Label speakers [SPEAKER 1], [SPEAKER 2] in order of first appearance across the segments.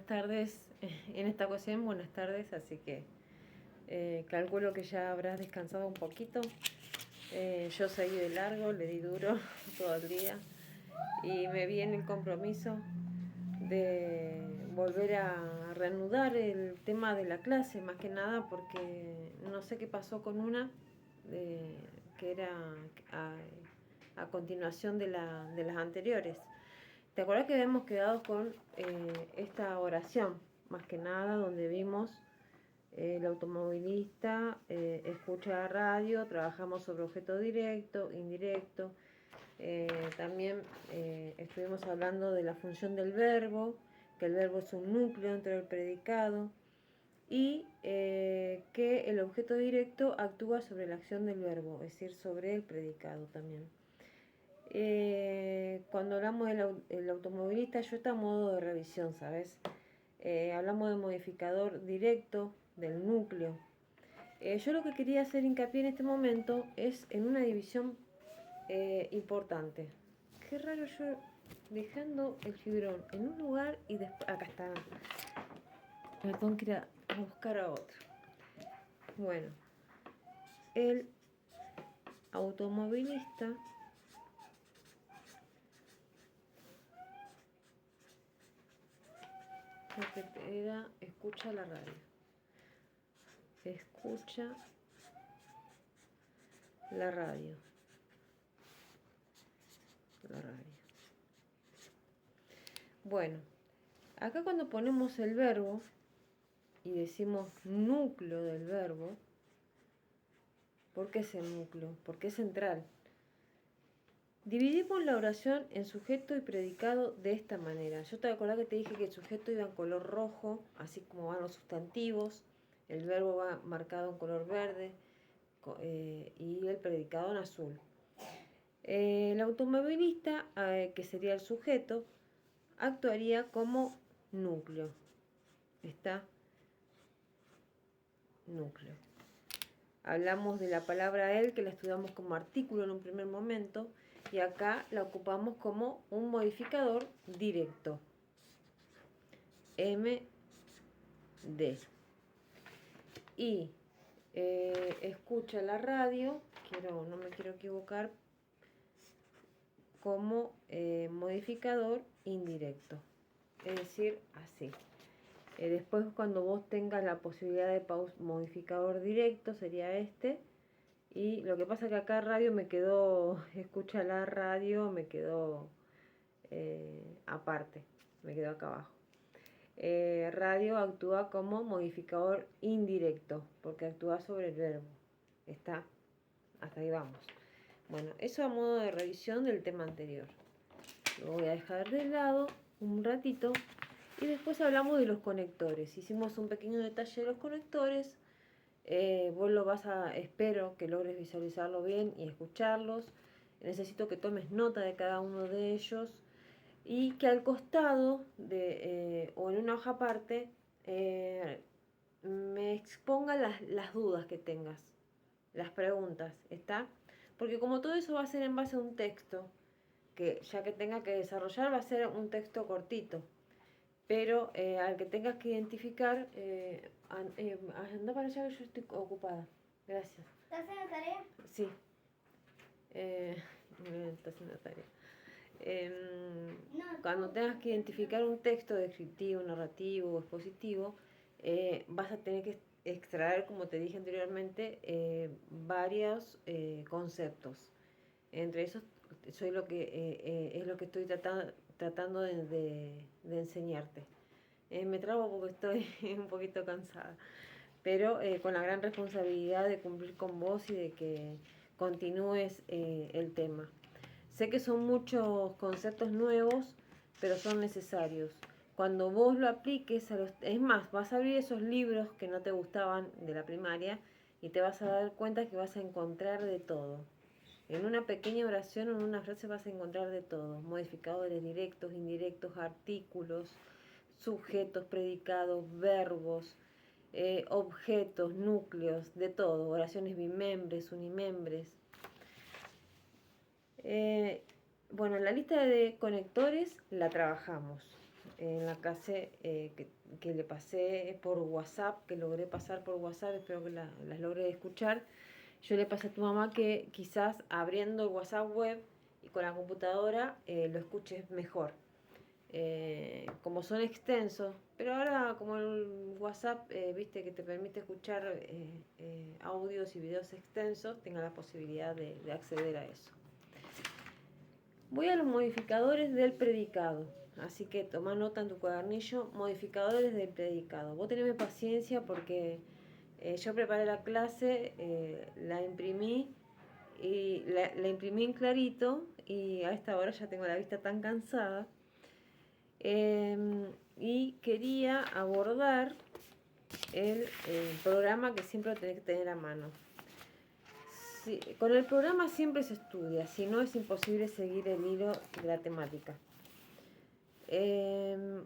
[SPEAKER 1] tardes. En esta ocasión, buenas tardes, así que calculo que ya habrás descansado un poquito. Yo seguí de largo, le di duro todo el día y me vi en el compromiso de volver a reanudar el tema de la clase, más que nada porque no sé qué pasó con una que era a, a continuación de las anteriores. ¿Te acuerdas que habíamos quedado con esta oración? Más que nada, donde vimos el automovilista escucha la radio, trabajamos sobre objeto directo, indirecto. También estuvimos hablando de la función del verbo, que el verbo es un núcleo entre el predicado y que el objeto directo actúa sobre la acción del verbo, es decir, sobre el predicado también. Cuando hablamos del automovilista, yo está a modo de revisión, ¿sabes? Hablamos de modificador directo del núcleo. Yo lo que quería hacer hincapié en este momento es en una división importante. Qué raro, yo dejando el fibrón en un lugar y después... Acá está. Me tengo que ir a buscar a otro. Bueno, el automovilista lo que era escucha la radio. Escucha la radio. La radio. Bueno, acá cuando ponemos el verbo y decimos núcleo del verbo, ¿por qué es el núcleo? Porque es central. Dividimos la oración en sujeto y predicado de esta manera. Yo te acuerdo que te dije que el sujeto iba en color rojo, así como van los sustantivos, el verbo va marcado en color verde y el predicado en azul. El automovilista, que sería el sujeto, actuaría como núcleo. Está núcleo. Hablamos de la palabra él, que la estudiamos como artículo en un primer momento, y acá la ocupamos como un modificador directo. MD. Y escucha la radio, no me quiero equivocar, como modificador indirecto. Es decir, así. Después, cuando vos tengas la posibilidad de modificador directo, sería este. Y lo que pasa es que acá radio me quedó, escucha la radio, me quedó aparte, me quedó acá abajo. Radio actúa como modificador indirecto, porque actúa sobre el verbo. Está, hasta ahí vamos. Bueno, eso a modo de revisión del tema anterior. Lo voy a dejar de lado un ratito y después hablamos de los conectores. Hicimos un pequeño detalle de los conectores. Vos espero que logres visualizarlo bien y escucharlos. Necesito que tomes nota de cada uno de ellos y que al costado o en una hoja aparte me exponga las dudas que tengas, las preguntas, ¿está? Porque como todo eso va a ser en base a un texto, que ya que tenga que desarrollar va a ser un texto cortito, pero al que tengas que identificar, anda para allá que yo estoy ocupada. Gracias.
[SPEAKER 2] ¿Estás haciendo tarea?
[SPEAKER 1] Sí. Está haciendo tarea. Cuando tengas que identificar un texto descriptivo, narrativo o expositivo, vas a tener que extraer, como te dije anteriormente, varios conceptos. Entre esos es lo que estoy tratando de enseñarte. Me trabo porque estoy un poquito cansada, pero con la gran responsabilidad de cumplir con vos y de que continúes el tema. Sé que son muchos conceptos nuevos, pero son necesarios. Cuando vos lo apliques, es más, vas a abrir esos libros que no te gustaban de la primaria y te vas a dar cuenta que vas a encontrar de todo. En una pequeña oración o en una frase vas a encontrar de todo. Modificadores directos, indirectos, artículos, sujetos, predicados, verbos, objetos, núcleos, de todo. Oraciones bimembres, unimembres. Bueno, la lista de conectores la trabajamos. en la clase que le pasé por WhatsApp, que logré pasar por WhatsApp, espero que las logre escuchar. Yo le pasé a tu mamá que quizás abriendo el WhatsApp web y con la computadora lo escuches mejor. Como son extensos, pero ahora como el WhatsApp, viste que te permite escuchar audios y videos extensos, tenga la posibilidad de acceder a eso. Voy a los modificadores del predicado, así que toma nota en tu cuadernillo, modificadores del predicado. Vos tenés paciencia porque yo preparé la clase, la imprimí y la imprimí en clarito y a esta hora ya tengo la vista tan cansada. Y quería abordar el programa que siempre lo tenés que tener a mano. Con el programa siempre se estudia, si no es imposible seguir el hilo de la temática.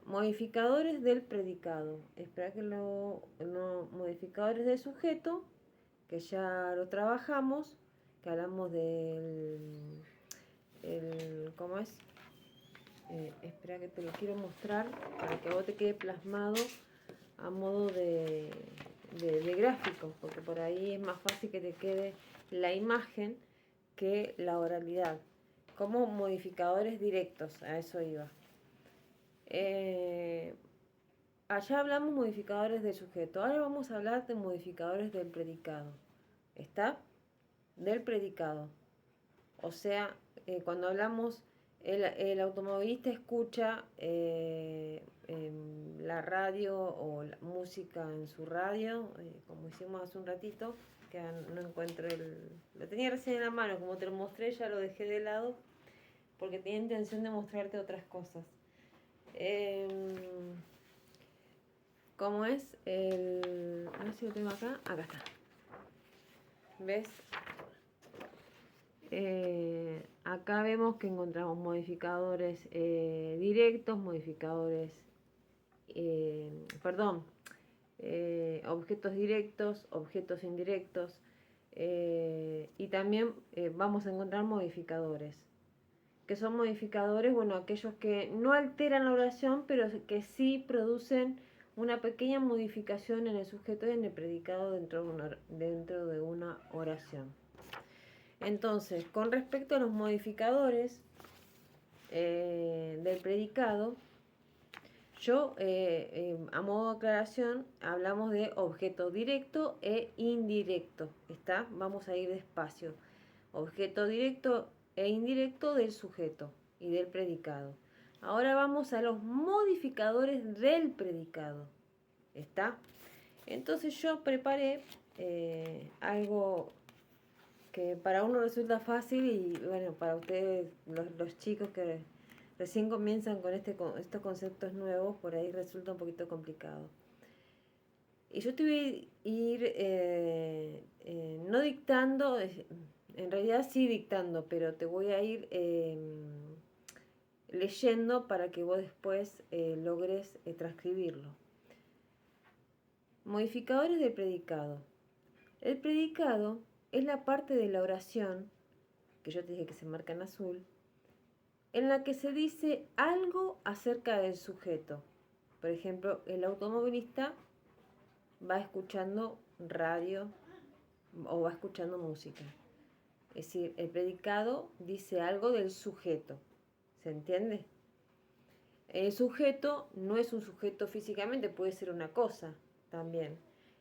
[SPEAKER 1] Modificadores del predicado. Espera que modificadores del sujeto, que ya lo trabajamos, que hablamos del ¿cómo es? Espera que te lo quiero mostrar para que a vos te quede plasmado a modo de gráfico, porque por ahí es más fácil que te quede la imagen que la oralidad. Como modificadores directos, a eso iba. Allá hablamos modificadores del sujeto, ahora vamos a hablar de modificadores del predicado. ¿Está? Del predicado. O sea, cuando hablamos, el automovilista escucha la radio o la música en su radio, como hicimos hace un ratito, que no encuentro lo tenía recién en la mano, como te lo mostré, ya lo dejé de lado, porque tenía intención de mostrarte otras cosas. ¿Cómo es? A ver si lo tengo acá. Acá está. ¿Ves? Acá vemos que encontramos modificadores directos, modificadores, objetos directos, objetos indirectos, y también vamos a encontrar modificadores. ¿Qué son modificadores? Bueno, aquellos que no alteran la oración, pero que sí producen una pequeña modificación en el sujeto y en el predicado dentro de una oración. Entonces, con respecto a los modificadores del predicado, yo, a modo de aclaración, hablamos de objeto directo e indirecto. ¿Está? Vamos a ir despacio. Objeto directo e indirecto del sujeto y del predicado. Ahora vamos a los modificadores del predicado. ¿Está? Entonces yo preparé algo que para uno resulta fácil y bueno, para ustedes, los chicos que recién comienzan con estos conceptos nuevos, por ahí resulta un poquito complicado. Y yo te voy a ir no dictando, en realidad sí dictando, pero te voy a ir leyendo para que vos después logres transcribirlo. Modificadores del predicado. El predicado es la parte de la oración, que yo te dije que se marca en azul, en la que se dice algo acerca del sujeto. Por ejemplo, el automovilista va escuchando radio o va escuchando música. Es decir, el predicado dice algo del sujeto. ¿Se entiende? El sujeto no es un sujeto físicamente, puede ser una cosa también.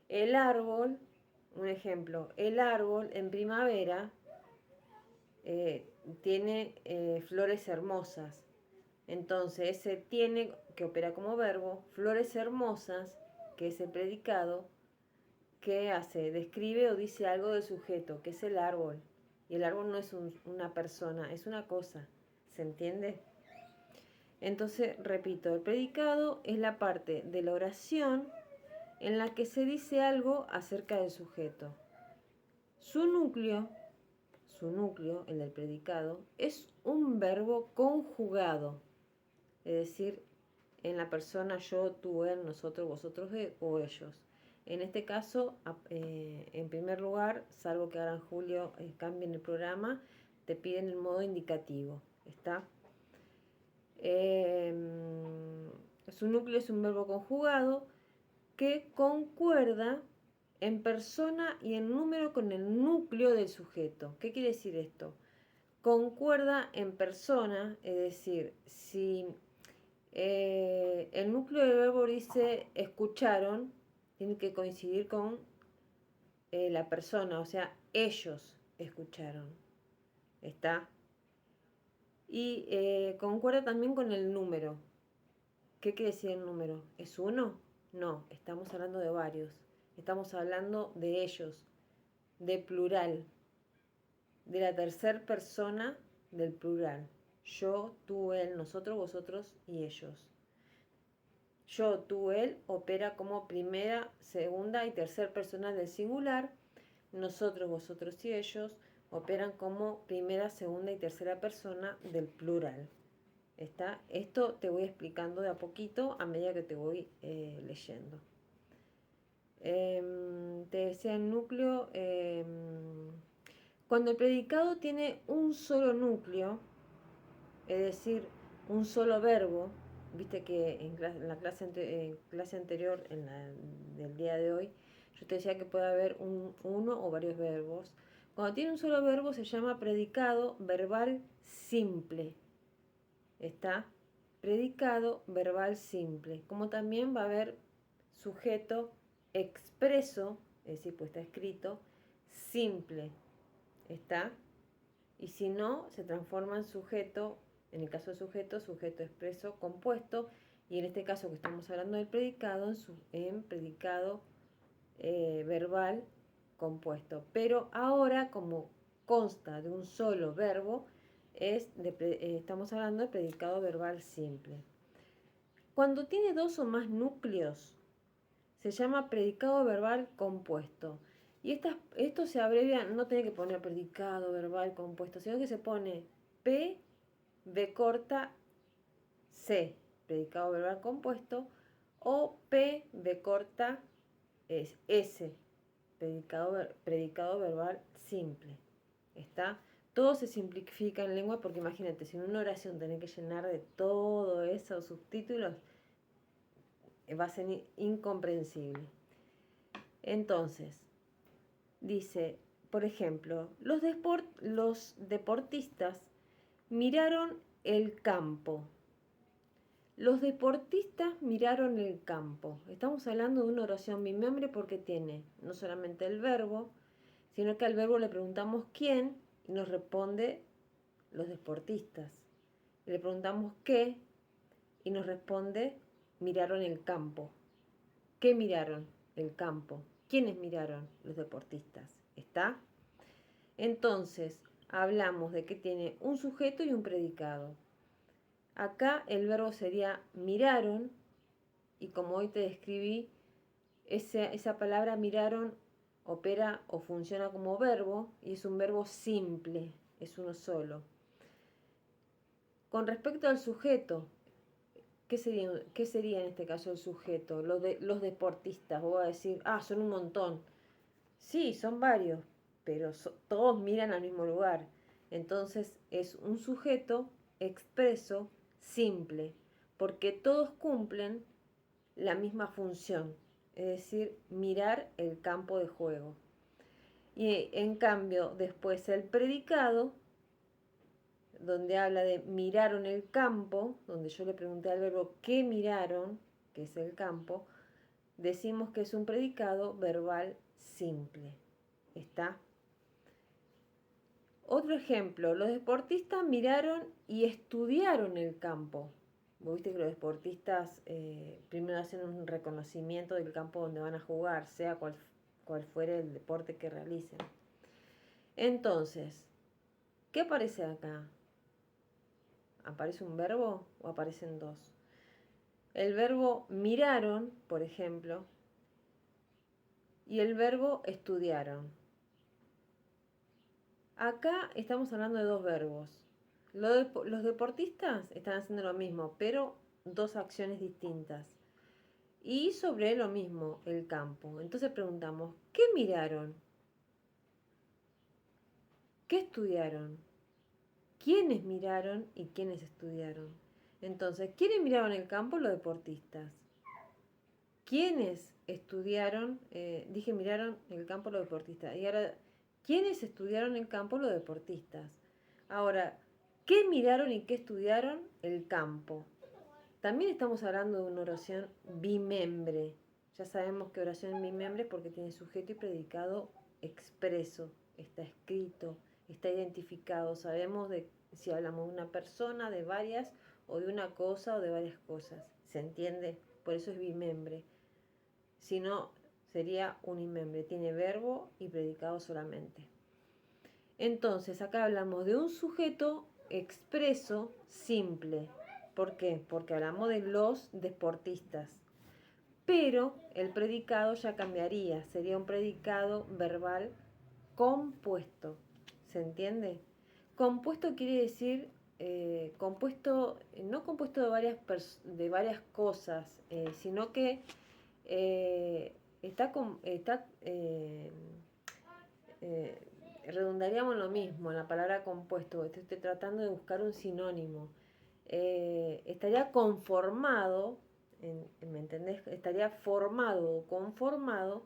[SPEAKER 1] El árbol, un ejemplo, el árbol en primavera tiene flores hermosas. Entonces ese tiene, que opera como verbo, flores hermosas, que es el predicado, que hace, describe o dice algo del sujeto, que es el árbol. Y el árbol no es una persona, es una cosa. ¿Se entiende? Entonces, repito, el predicado es la parte de la oración en la que se dice algo acerca del sujeto. Su núcleo, el del predicado, es un verbo conjugado, es decir, en la persona yo, tú, él, nosotros, vosotros o ellos. En este caso, en primer lugar, salvo que ahora en julio cambien el programa, te piden el modo indicativo. ¿Está? Su núcleo es un verbo conjugado que concuerda en persona y en número con el núcleo del sujeto. ¿Qué quiere decir esto? Concuerda en persona, es decir, si el núcleo del verbo dice escucharon, tiene que coincidir con la persona, o sea, ellos escucharon. ¿Está? Y concuerda también con el número. ¿Qué quiere decir el número? ¿Es uno? No, estamos hablando de varios. Estamos hablando de ellos, de plural, de la tercera persona del plural. Yo, tú, él, nosotros, vosotros y ellos. Yo, tú, él opera como primera, segunda y tercera persona del singular. Nosotros, vosotros y ellos operan como primera, segunda y tercera persona del plural. ¿Está? Esto te voy explicando de a poquito a medida que te voy leyendo. Te decía el núcleo. Cuando el predicado tiene un solo núcleo, es decir, un solo verbo, viste que en la clase anterior, del día de hoy, yo te decía que puede haber uno o varios verbos. Cuando tiene un solo verbo se llama predicado verbal simple. ¿Está? Predicado verbal simple. Como también va a haber sujeto expreso, es decir, pues está escrito, simple. ¿Está? Y si no, se transforma en sujeto, en el caso de sujeto, sujeto expreso compuesto, y en este caso que estamos hablando del predicado, en predicado verbal compuesto. Pero ahora, como consta de un solo verbo, estamos hablando de predicado verbal simple. Cuando tiene dos o más núcleos, se llama predicado verbal compuesto. Y esto se abrevia, no tiene que poner predicado verbal compuesto, sino que se pone P, B corta, C, predicado verbal compuesto, o P, B corta, S, predicado verbal simple. ¿Está? Todo se simplifica en lengua porque imagínate, si en una oración tenés que llenar de todo esos subtítulos, va a ser incomprensible. Entonces, dice, por ejemplo, los deportistas miraron el campo. Los deportistas miraron el campo. Estamos hablando de una oración bimembre porque tiene no solamente el verbo, sino que al verbo le preguntamos quién y nos responde los deportistas. Le preguntamos qué y nos responde miraron el campo. ¿Qué miraron? El campo. ¿Quiénes miraron? Los deportistas. ¿Está? Entonces, hablamos de que tiene un sujeto y un predicado. Acá el verbo sería miraron, y como hoy te describí, esa palabra miraron opera o funciona como verbo y es un verbo simple, es uno solo. Con respecto al sujeto, ¿qué sería en este caso el sujeto? Los deportistas, vos vas a decir, son un montón. Sí, son varios, pero todos miran al mismo lugar. Entonces es un sujeto expreso simple, porque todos cumplen la misma función, es decir, mirar el campo de juego. Y en cambio, después el predicado, donde habla de miraron el campo, donde yo le pregunté al verbo ¿qué miraron?, que es el campo, decimos que es un predicado verbal simple. ¿Está? Otro ejemplo, los deportistas miraron y estudiaron el campo. Vos viste que los deportistas primero hacen un reconocimiento del campo donde van a jugar, sea cual fuere el deporte que realicen. Entonces, ¿qué aparece acá? ¿Aparece un verbo o aparecen dos? El verbo miraron, por ejemplo, y el verbo estudiaron. Acá estamos hablando de dos verbos. Los deportistas están haciendo lo mismo, pero dos acciones distintas. Y sobre lo mismo, el campo. Entonces preguntamos, ¿qué miraron? ¿Qué estudiaron? ¿Quiénes miraron y quiénes estudiaron? Entonces, ¿quiénes miraron el campo? Los deportistas. ¿Quiénes estudiaron? Dije, miraron el campo los deportistas. Y ahora, ¿quiénes estudiaron el campo? Los deportistas. Ahora, ¿qué miraron y qué estudiaron? El campo. También estamos hablando de una oración bimembre. Ya sabemos que oración bimembre es porque tiene sujeto y predicado expreso. Está escrito, está identificado. Sabemos de si hablamos de una persona, de varias, o de una cosa o de varias cosas. ¿Se entiende? Por eso es bimembre. Si no, sería unimembre. Tiene verbo y predicado solamente. Entonces, acá hablamos de un sujeto expreso simple. ¿Por qué? Porque hablamos de los deportistas. Pero el predicado ya cambiaría. Sería un predicado verbal compuesto. ¿Se entiende? Compuesto quiere decir compuesto, no compuesto de varias cosas, sino que redundaríamos lo mismo en la palabra compuesto. Estoy tratando de buscar un sinónimo. Estaría conformado, ¿me entendés? Estaría formado o conformado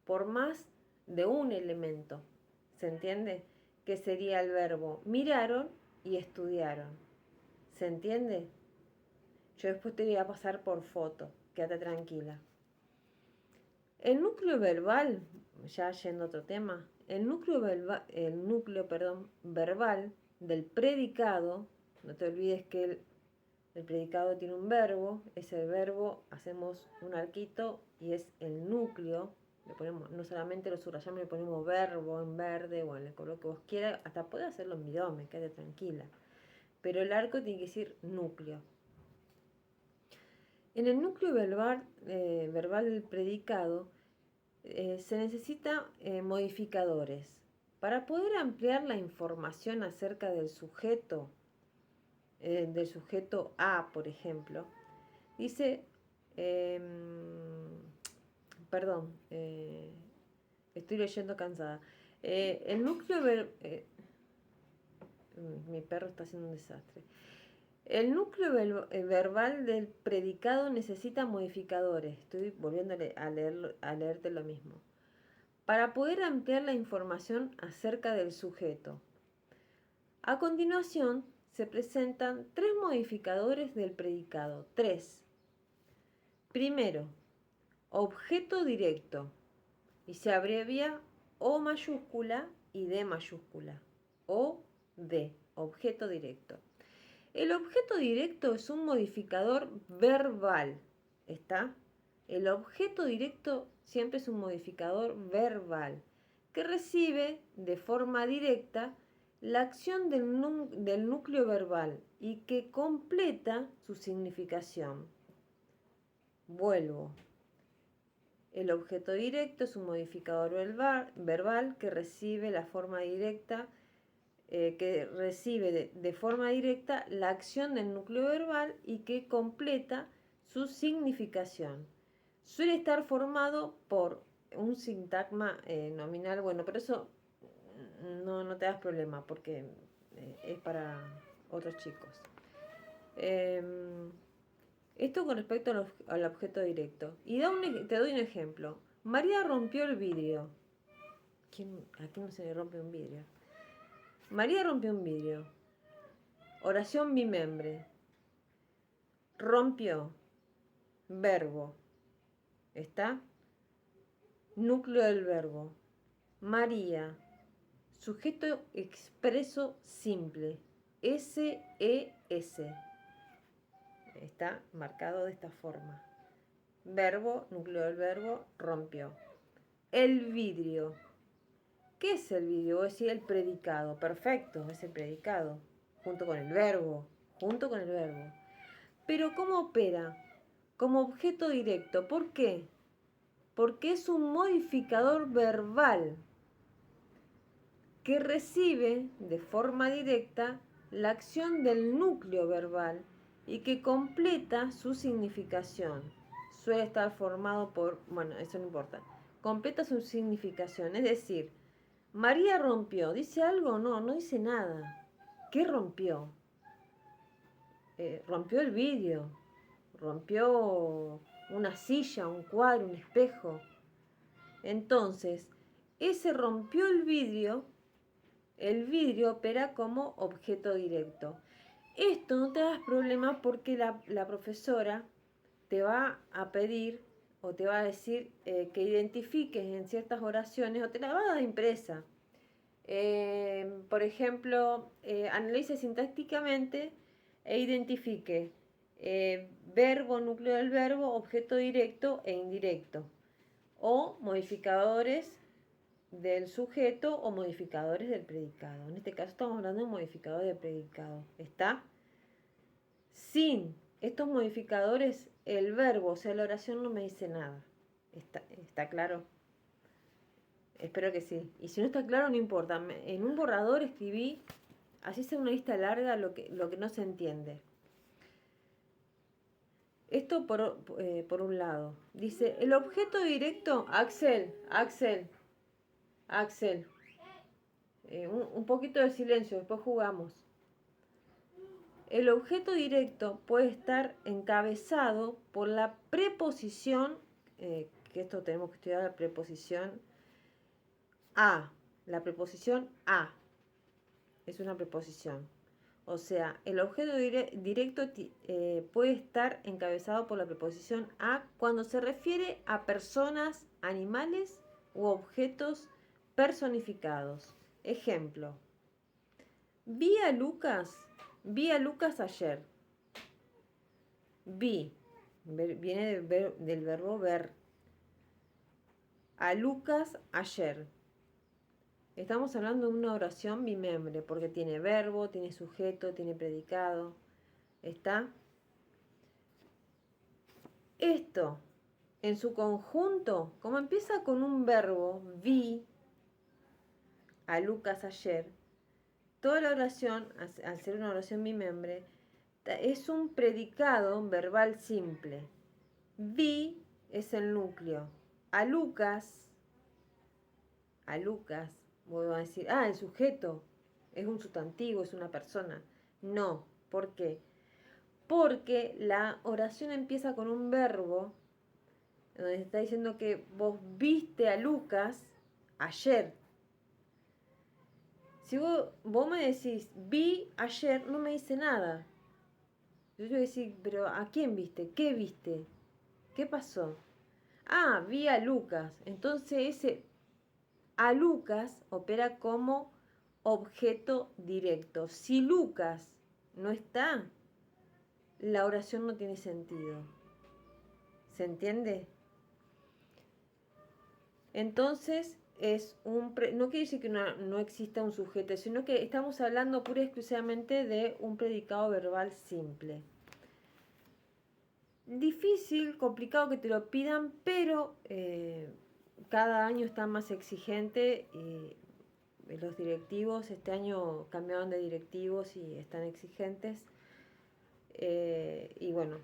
[SPEAKER 1] por más de un elemento. ¿Se entiende? Que sería el verbo miraron y estudiaron. ¿Se entiende? Yo después te voy a pasar por foto. Quédate tranquila. El núcleo verbal, ya yendo a otro tema, el núcleo verbal del predicado, no te olvides que el predicado tiene un verbo, ese verbo hacemos un arquito y es el núcleo, le ponemos, no solamente lo subrayamos, le ponemos verbo en verde o en el color que vos quieras, hasta puede hacerlo en bidome, quédate tranquila, pero el arco tiene que decir núcleo. En el núcleo verbal del predicado se necesita modificadores. Para poder ampliar la información acerca del sujeto A, por ejemplo, dice, perdón, estoy leyendo cansada. El núcleo mi perro está haciendo un desastre. El núcleo verbal del predicado necesita modificadores. Estoy volviendo a leerte lo mismo. Para poder ampliar la información acerca del sujeto. A continuación, se presentan 3 modificadores del predicado. 3. Primero, objeto directo. Y se abrevia O mayúscula y D mayúscula. O, D, objeto directo. El objeto directo es un modificador verbal. ¿Está? El objeto directo siempre es un modificador verbal que recibe de forma directa la acción del núcleo verbal y que completa su significación. Vuelvo. El objeto directo es un modificador verbal que recibe la forma directa que recibe de forma directa la acción del núcleo verbal y que completa su significación. Suele estar formado por un sintagma nominal, bueno, pero eso no te das problema porque es para otros chicos. Esto con respecto al objeto directo. Y te doy un ejemplo. María rompió el vidrio. ¿A quién no se le rompe un vidrio? María rompió un vidrio. Oración bimembre. Rompió. Verbo. ¿Está? Núcleo del verbo. María. Sujeto expreso simple. S-E-S. Está marcado de esta forma. Verbo, núcleo del verbo, rompió. El vidrio. ¿Qué es el vidrio? Es decir, el predicado. Perfecto, es el predicado. Junto con el verbo. Junto con el verbo. Pero ¿cómo opera? Como objeto directo. ¿Por qué? Porque es un modificador verbal que recibe de forma directa la acción del núcleo verbal y que completa su significación. Suele estar formado por, bueno, eso no importa. Completa su significación, es decir, María rompió. ¿Dice algo? No dice nada. ¿Qué rompió? rompió el vidrio, rompió una silla, un cuadro, un espejo. Entonces, ese rompió el vidrio opera como objeto directo. Esto no te das problema porque la profesora te va a pedir o te va a decir que identifiques en ciertas oraciones o te la va a dar impresa. Por ejemplo, analice sintácticamente e identifique verbo, núcleo del verbo, objeto directo e indirecto, o modificadores del sujeto o modificadores del predicado. En este caso estamos hablando de modificadores del predicado. ¿Está? Sin estos modificadores, el verbo, o sea, la oración no me dice nada. ¿Está claro? Espero que sí. Y si no está claro, no importa. En un borrador escribí, así sea una lista larga, lo que no se entiende. Esto por un lado. Dice, el objeto directo, Axel. Un poquito de silencio, después jugamos. El objeto directo puede estar encabezado por la preposición, que esto tenemos que estudiar la preposición a. La preposición a es una preposición. O sea, el objeto directo puede estar encabezado por la preposición a cuando se refiere a personas, animales u objetos personificados. Ejemplo, vi a Lucas ayer. Vi, viene del verbo ver. A Lucas ayer. Estamos hablando de una oración bimembre, porque tiene verbo, tiene sujeto, tiene predicado. ¿Está? Esto, en su conjunto, como empieza con un verbo, vi a Lucas ayer, toda la oración, al ser una oración bimembre, es un predicado verbal simple. Vi es el núcleo. A Lucas, vuelvo a decir, el sujeto es un sustantivo, es una persona. No, ¿por qué? Porque la oración empieza con un verbo, donde se está diciendo que vos viste a Lucas ayer. Si vos me decís, vi ayer, no me dice nada. Yo voy a decir, pero ¿a quién viste? ¿Qué viste? ¿Qué pasó? Vi a Lucas. Entonces ese a Lucas opera como objeto directo. Si Lucas no está, la oración no tiene sentido. ¿Se entiende? Entonces, no quiere decir que no exista un sujeto, sino que estamos hablando pura y exclusivamente de un predicado verbal simple. Difícil, complicado que te lo pidan, pero cada año está más exigente y los directivos este año cambiaron de directivos y están exigentes. Y bueno,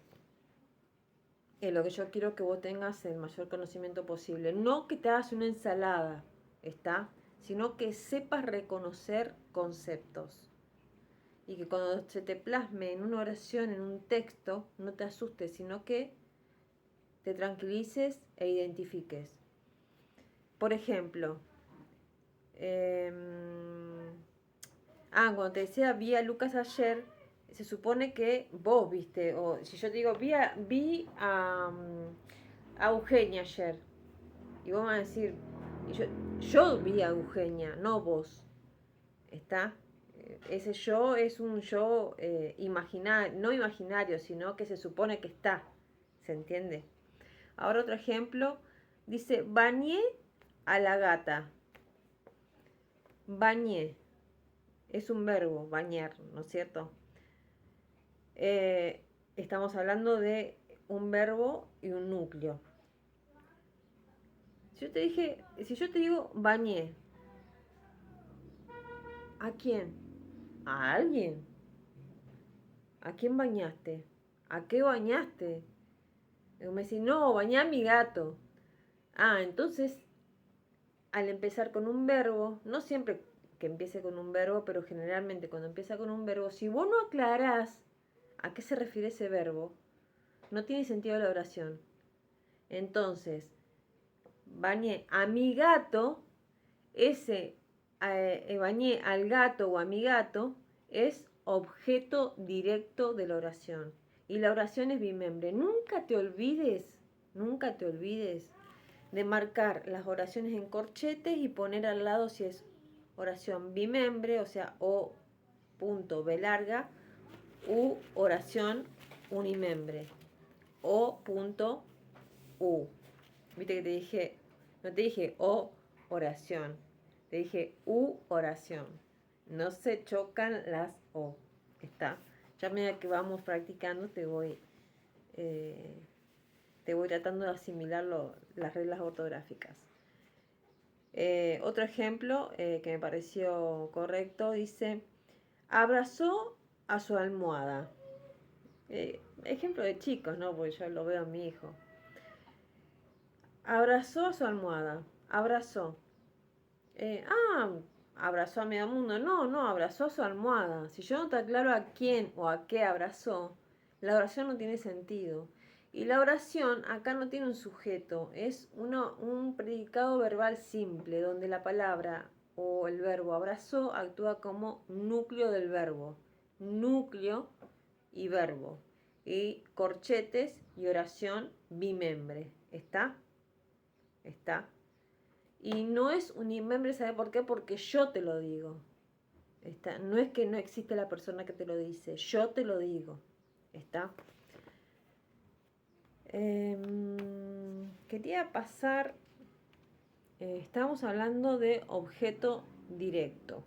[SPEAKER 1] lo que yo quiero que vos tengas el mayor conocimiento posible. No que te hagas una ensalada, ¿está? Sino que sepas reconocer conceptos. Y que cuando se te plasme en una oración, en un texto, no te asustes, sino que te tranquilices e identifiques. Por ejemplo, cuando te decía vi a Lucas ayer, se supone que vos viste, o si yo te digo vi a Eugenia ayer, y vos me vas a decir, yo vi a Eugenia, no vos. ¿Está? Ese yo es un yo no imaginario, sino que se supone que está. ¿Se entiende? Ahora otro ejemplo. Dice, bañé a la gata. Bañé. Es un verbo, bañar, ¿no es cierto? Estamos hablando de un verbo y un núcleo. Si yo te digo bañé, ¿a quién? ¿A alguien? ¿A quién bañaste? ¿A qué bañaste? Y me decís, no, bañé a mi gato. Entonces, al empezar con un verbo, no siempre que empiece con un verbo, pero generalmente cuando empieza con un verbo, si vos no aclarás a qué se refiere ese verbo, no tiene sentido la oración. Entonces, bañé a mi gato, ese bañé al gato o a mi gato es objeto directo de la oración. Y la oración es bimembre. Nunca te olvides de marcar las oraciones en corchetes y poner al lado si es oración bimembre, o sea, o punto b larga, u oración unimembre, o punto u. Viste que te dije, no te dije o oración, te dije u oración. No se chocan las o. Está. Ya a medida que vamos practicando te voy tratando de asimilar las reglas ortográficas. Otro ejemplo que me pareció correcto dice, abrazó a su almohada. Ejemplo de chicos, ¿no? Porque yo lo veo a mi hijo. Abrazó a su almohada. Abrazó. Eh, ah, abrazó a medio mundo. No, abrazó a su almohada. Si yo no te aclaro a quién o a qué abrazó, la oración no tiene sentido. Y la oración acá no tiene un sujeto, es un predicado verbal simple, donde la palabra o el verbo abrazó actúa como núcleo del verbo. Núcleo y verbo. Y corchetes y oración bimembre. ¿Está? Está. Y no es unimembre, ¿sabe por qué? Porque yo te lo digo. ¿Está? No es que no existe la persona que te lo dice, yo te lo digo. ¿Está? Quería pasar, estamos hablando de objeto directo.